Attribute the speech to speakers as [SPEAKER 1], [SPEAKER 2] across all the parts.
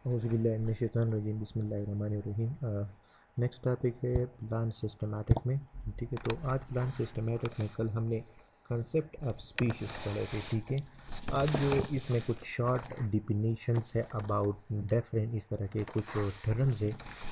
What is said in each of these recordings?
[SPEAKER 1] औज़ुबिल्लाहिमिनश्शैतानिर्रजीम बिस्मिल्लाहिर्रहमानिर्रहीम। Next topic है plan systematic में। ठीक है, तो आज प्लान सिस्टमेटिक में कल हमने कंसेप्ट ऑफ स्पीशीज़ पढ़े थे। ठीक है, आज जो इसमें कुछ शॉर्ट डिफिनीशंस है अबाउट डिफरेंट इस तरह के कुछ टर्म्स है।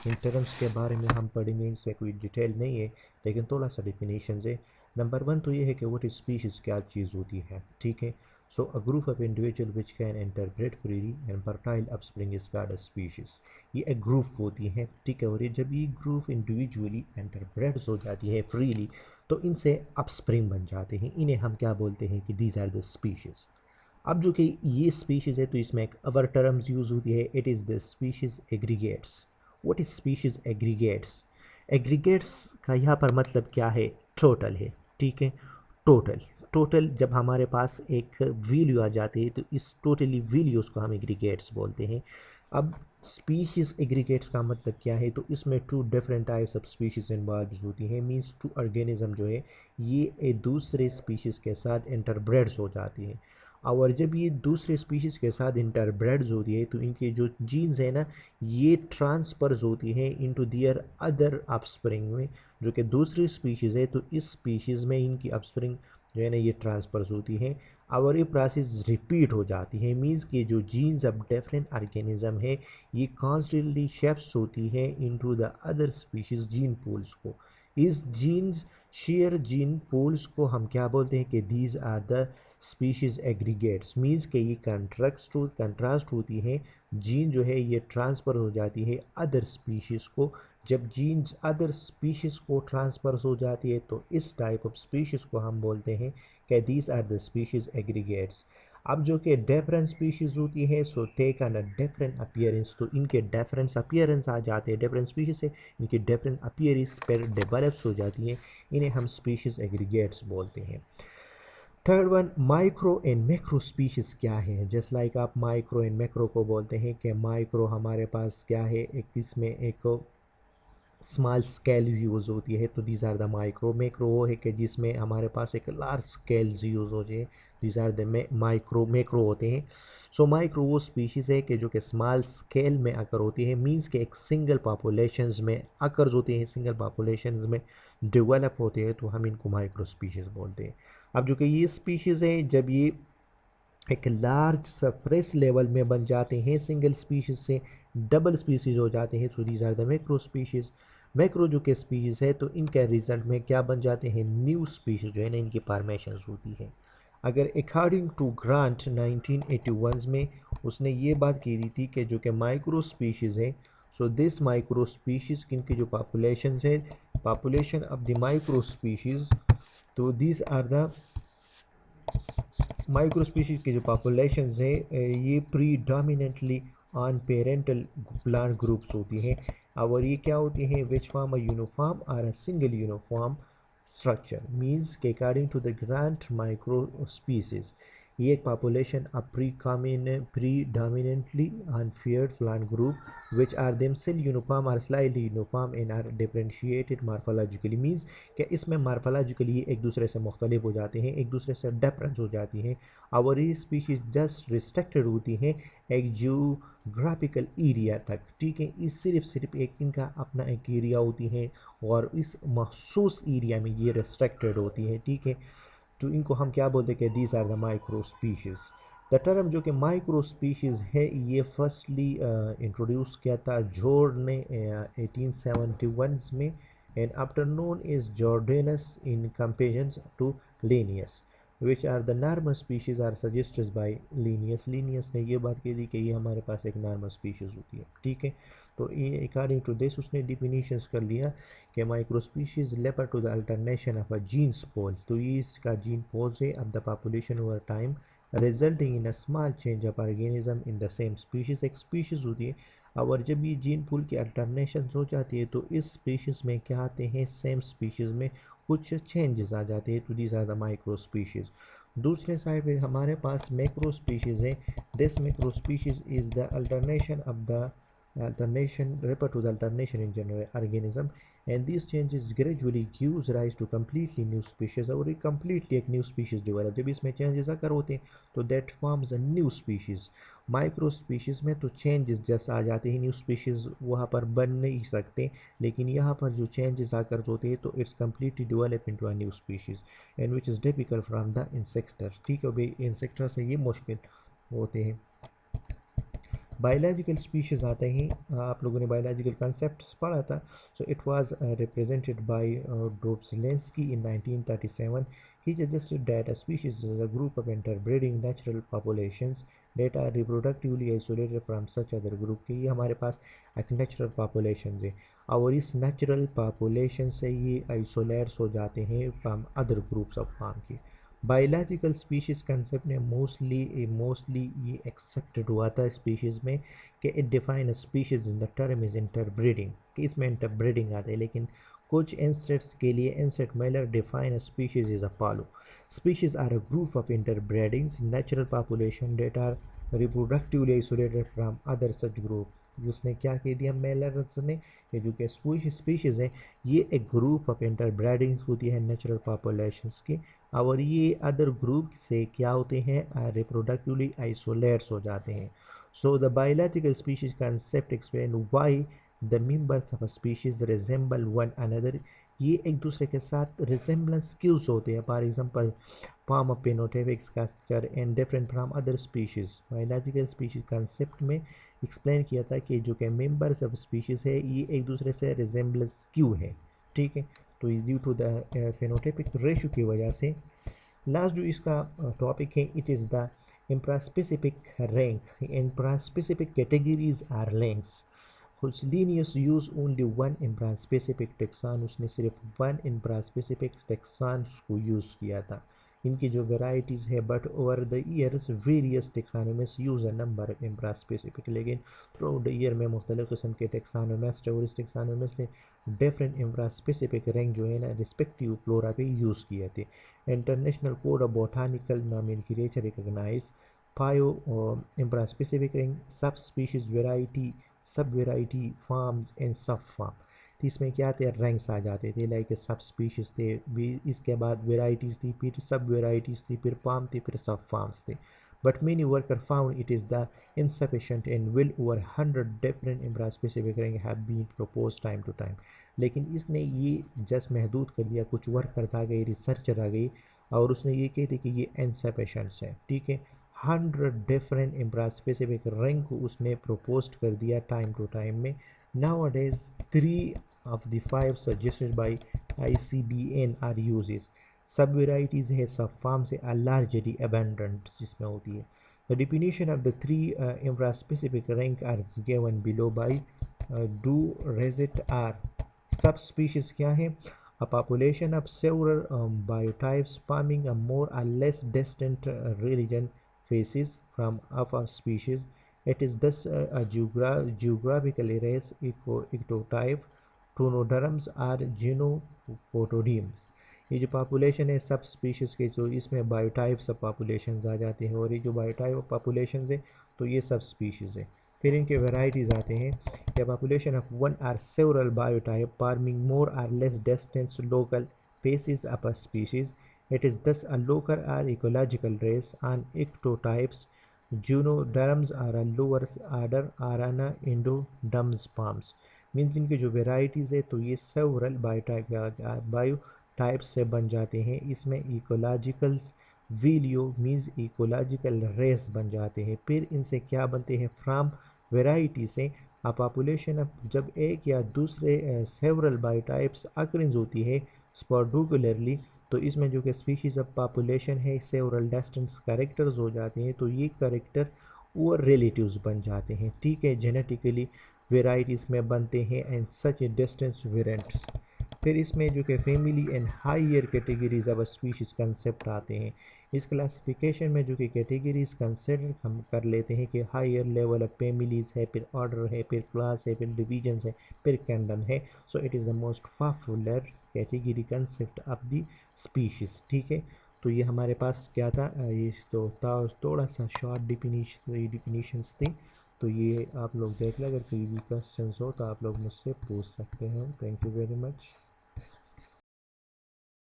[SPEAKER 1] इन टर्म्स के बारे में हम पढ़ेंगे, इसमें कोई डिटेल नहीं है लेकिन थोड़ा सा डिफिनीशंस है। नंबर वन तो ये है कि व्हाट इज़ स्पीशीज़, क्या चीज़ होती है। ठीक है, so a group of individual which can interbreed freely and fertile offspring is called a species। ये एक ग्रुप होती है। ठीक है, और ये जब ये ग्रुप इंडिविजुअली इंटरब्रेड्स हो जाती है फ्रीली तो इनसे अपस्प्रिंग बन जाते हैं। इन्हें हम क्या बोलते हैं कि दीज आर द स्पीशीज। अब जो कि ये स्पीशीज है तो इसमें एक अदर टर्म्स यूज होती है, it is the species aggregates. What is species aggregates? Aggregates का यहाँ पर मतलब क्या है? टोटल है। ठीक है, टोटल टोटल जब हमारे पास एक वैल्यू आ जाती है तो इस टोटली वैल्यूज़ को हम एग्रीगेट्स बोलते हैं। अब स्पीशीज़ एग्रीगेट्स का मतलब क्या है? तो इसमें two different types of species involve होती हैं। मींस टू ऑर्गेनिज्म जो है ये एक दूसरे स्पीशीज़ के साथ इंटरब्रेड्स हो जाती हैं। और जब ये दूसरे स्पीशीज़ के साथ इंटरब्रेड्स होती है तो इनके जो जीन्स है ना ये ट्रांसफर्स होती हैं इनटू दियर अदर ऑफस्प्रिंग में, जो कि दूसरी स्पीशीज़ है तो इस स्पीशीज़ में इनकी ऑफस्प्रिंग जो है ना ये ट्रांसफर्स होती है और ये प्रोसेस रिपीट हो जाती है। मींस कि जो जीन्स अब डिफरेंट ऑर्गेनिज्म है ये कॉन्स्टेंटली शिफ्ट्स होती है into the other species gene pools को। इस जीन्स शेयर जीन पूल्स को हम क्या बोलते हैं कि these are the species aggregates. Means कि ये कंट्रास्ट होती है, जीन जो है ये ट्रांसफ़र हो जाती है अदर स्पीशीज़ को। जब जीन्स अदर स्पीशीज़ को ट्रांसफ़र हो जाती है तो इस टाइप ऑफ स्पीशीज़ को हम बोलते हैं कि these are the species aggregates. अब जो कि डिफरेंट स्पीशीज़ होती है so take on a different appearance, तो इनके डिफरेंट अपीयरेंस आ जाते हैं। डिफरेंट स्पीशीज़ से इनकी डिफरेंट अपीयरेंस पर डेवलप्स हो जाती हैं, इन्हें हम स्पीशीज़ एग्रीगेट्स बोलते हैं। Third one micro and macro species क्या है? जस्ट लाइक आप माइक्रो एंड मैक्रो को बोलते हैं कि माइक्रो हमारे पास क्या है, एक इसमें एक स्मॉल स्केल यूज़ होती है तो these are the micro. Macro वो है कि जिसमें हमारे पास एक लार्ज स्केल्स यूज़ हो जाए, these are the micro macro होते हैं। सो माइक्रो वो स्पीशीज़ है कि जो कि स्मॉल स्केल में अकर होती है। मींस के एक सिंगल पॉपुलेशंस में अकर होते हैं, सिंगल पॉपुलेशंस में डेवलप होते हैं तो हम इनको माइक्रो स्पीशीज़ बोलते हैं। अब जो कि ये स्पीशीज़ है जब ये एक लार्ज सरफेस लेवल में बन जाते हैं, सिंगल स्पीशीज से डबल स्पीशीज हो जाते हैं, so these are the macro species. Macro जो कि स्पीशीज है तो इनके रिजल्ट में क्या बन जाते हैं? न्यू स्पीशीज जो है ना इनकी फॉर्मेशन होती है। अगर अकॉर्डिंग टू ग्रांट 1981 में उसने ये बात की थी कि जो कि माइक्रो स्पीशीज है, सो दिस माइक्रो स्पीशीज इनकी जो पॉपुलेशन है, population of the micro species, तो these are the micro species की जो पॉपुलेशन है ये predominantly on parental plant groups होती हैं और ये क्या होती हैं? विच फॉर्म अ यूनिफॉर्म और a single uniform structure. Means के according to the grant micro species ये एक population of predominantly on paired plant group which are themselves uniform or slightly uniform and are differentiated morphologically। Means कि इसमें morphologically एक दूसरे से मुख्तलिफ हो जाते हैं, एक दूसरे से डिफरेंस हो जाती हैं और ये स्पीशीज जस्ट रिस्ट्रिक्टेड होती हैं एक जियोग्राफिकल एरिया तक। ठीक है, इस सिर्फ एक इनका अपना एक एरिया होती है और इस मखसूस एरिया में ये रिस्ट्रिक्टेड होती है। ठीक है, तो इनको हम क्या बोलते हैं कि these are the micro species. The term जो कि माइक्रो स्पीशीज़ है ये फर्स्टली इंट्रोड्यूस किया था जॉर्ड ने 1871 में and after known is Jordanons in comparison to Linnaeus which are the normal species are suggested by Linnaeus. Linnaeus ने ये बात कही थी कि ये हमारे पास एक नॉर्मल स्पीशीज़ होती है। ठीक है, तो ये अकॉर्डिंग टू दिस उसने डिफिनीशंस कर लिया कि micro species refer to the alternation of a genes pool, तो ये इसका जीन पोल है of the population over time resulting in a small change of organism in the same species. एक species होती है और जब ये जीन पूल की अल्टरनेशन हो जाती है तो इस स्पीशीज में क्या आते हैं? सेम स्पीशीज में कुछ चेंजेस आ जाते हैं, तो these are the micro species. दूसरे साइड पे हमारे पास मैक्रो स्पीशीज है। This macro species is the alternation of the alternation refer to the alternation in general organism and this changes gradually gives rise to completely new species, और ये completely एक new species develop, जब इसमें changes अगर होते हैं तो that forms a new species. Micro species में तो चेंजेस जैसा आ जाते हैं, न्यू स्पीशीज वहाँ पर बन नहीं सकते, लेकिन यहाँ पर जो चेंजेस आकर होते हैं तो it's completely develop into a new species and which is difficult from the ancestor. ठीक है भाई, इंसेक्टर से ये मुश्किल होते हैं। बायोलॉजिकल स्पीशीज आते हैं, आप लोगों ने बायोलॉजिकल कंसेप्ट्स पढ़ा था। So it was represented by Dobzhansky in 1937. He suggested that a species is a group of interbreeding natural populations that are reproductively isolated from such other group, कि ये हमारे पास एक नेचुरल पॉपुलेशन है और इस natural population से ये isolates हो जाते हैं from other groups of form की। बायोलॉजिकल स्पीशीज़ कंसेप्ट ने मोस्टली ये एक्सेप्टेड हुआ था स्पीशीज़ में कि it define species in the term is interbreeding, कि इसमें इंटरब्रीडिंग आता है, लेकिन कुछ इंसेक्ट्स के लिए Ernst Mayr define species is a follow. Species are a group of interbreedings natural population that are reproductively isolated from other such group. उसने क्या कह दिया मेलर्स ने, कि जो कि स्पीशीज़ है ये एक ग्रुप ऑफ इंटरब्रीडिंग्स होती है नेचुरल पॉपुलेशंस की, और ये अदर ग्रुप से क्या होते हैं रिप्रोडक्टिवली आइसोलेट्स हो जाते हैं। So the biological species concept explain why the members of a species resemble one another, ये एक दूसरे के साथ रिजेंबलेंस क्यूज होते हैं। For example form of phenotypic structure and different from other species. Biological species concept में explain किया था कि जो कि मेंबर्स ऑफ स्पीशीज है ये एक दूसरे से रिजेंबलेंस क्यों है। ठीक है, तो due to the phenotypic ratio की वजह से। लास्ट जो इसका टॉपिक है it is the intraspecific rank. Intraspecific categories are ranks कुछ Linnaeus use only one intraspecific taxon, उसने सिर्फ वन इंट्रास्पेसिफिक टेक्सान को यूज़ किया था। इनकी जो वेराइटीज़ है but over the years various taxonomists use a number of intraspecific, लेकिन थ्रू आउट द ईयर में मुख्तलिफ किस्म के टेक्सानोमिस्ट और इस टेक्सानोमिस्ट ने डिफरेंट इंट्रास्पेसिफिक रैंक जो है ना रिस्पेक्टिव फ्लोरा पे यूज़ किए थे। International code of botanical nomenclature recognise 5 intraspecific rank, subspecies variety, subvariety, forms and subform. तो इसमें क्या थे रैंक्स आ जाते थे, लाइक सब स्पीशीज थे, इसके बाद वेराइटीज़ थी, फिर सब वेराइटीज़ थी, फिर फार्म थे, फिर सब फार्म्स थे। But many worker found it is the insufficient and well over 100 different intraspecific rank have been proposed time to time। लेकिन इसने ये जस्ट महदूद कर दिया, कुछ वर्कर्स आ गए, रिसर्चर आ गई और उसने ये कही थी कि ये इनसफिशेंट है। ठीक है, 100 डिफरेंट इंट्रास्पेसिफिक रैंक को उसने प्रपोज कर दिया टाइम टू टाइम में। Now days 3 of the 5 suggested by ICBN are uses। सब वेराइटीज़ है, सब फार्म से largely abundant जिसमें होती है। The definition of the 3 infraspecific rank are given below by do Reset R। Subspecies क्या है? A population of several biotypes forming a more or less distant region faces from of a species. It is thus a geographical arrays ectotype, टोनोडर्म्स और जीनोपोटोडियम्स। ये जो population है सब species के, जो इसमें बायोटाइप सब पॉपुलेशन आ जाते हैं, और ये जो बायोटाइप पॉपुलेशन है तो ये सब स्पीशीज़ है। फिर इनके वेराइटीज़ आते हैं कि population of one or several biotype forming more or less distance local facies of a species. It is thus a local or ecological race on ecotypes. जूनोडर्म्स are a lower order or an इंडोडर्म्स forms. Means इनकी जो varieties है तो ये several बायोटाइप्स से बन जाते हैं। इसमें इकोलॉजिकल्स वीलियो मीन्स इकोलॉजिकल रेस बन जाते हैं। फिर इनसे क्या बनते हैं फ्राम वेराइटी से आ पॉपुलेशन अब जब एक या दूसरे सेवरल बायोटाइप्स अक्रेंस होती है पर्टिकुलरली, तो इसमें जो कि स्पीशीज़ ऑफ पॉपुलेशन है सेवरल डिस्टेंस करेक्टर्स हो जाते हैं, तो ये करेक्टर और रिलेटिव्स बन जाते हैं। ठीक है, जेनेटिकली वेराइटीज़ में बनते हैं and such a distance variants. फिर इसमें जो कि family and higher categories of species concept आते हैं। इस क्लासिफिकेशन में जो कि कैटेगरीज कंसिडर हम कर लेते हैं कि हायर लेवल ऑफ फैमिलीज़ है, फिर ऑर्डर है, फिर क्लास है, फिर डिवीजन्स है, फिर कैंडम है। So it is the most popular category concept of the species. ठीक है, तो ये हमारे पास क्या था, ये तो था थोड़ा सा शॉर्ट डिफिनीशंस थी। तो ये आप लोग देख लें, अगर कोई भी क्वेश्चंस हो तो आप लोग मुझसे पूछ सकते हैं। Thank you very much.